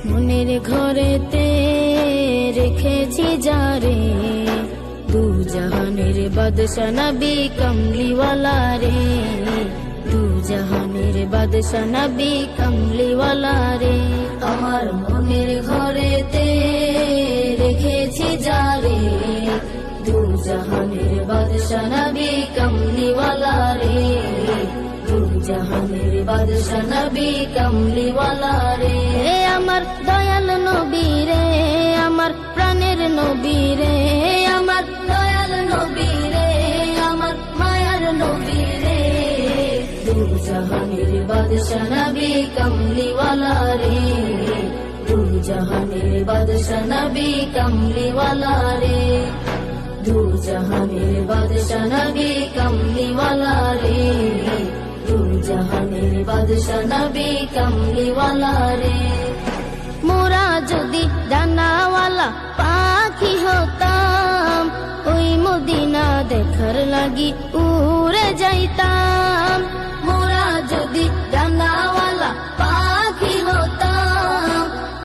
মনের ঘরেতে রেখেছি যারে, দু জাহানের বাদশা নবী কমলিওয়ালা রে, দু জাহানের বাদশা নবী কমলিওয়ালা রে। আমার মনের ঘরেতে রেখেছি যারে, দু জাহানের বাদশা নবী কমলিওয়ালা রে, দু জাহানের বাদশা নবী কমলিওয়ালা রে। আমার দয়াল নবী রে, আমার প্রাণের নবী রে, আমার দয়াল নবী রে, আমার মায়ার নবী রে, দু জাহানের বাদশা নবী কমলিওয়ালা রে, দু জাহানের বাদশা নবী কমলিওয়ালা রে, দু জাহানের বাদশা নবী কমলিওয়ালা রে, দু জাহানের বাদশা নবী কমলিওয়ালা রে। মোরা যদি ডানাওয়ালা পাখি হতাম, ওই মদিনা দেখার লাগি উড়ে যাইতাম।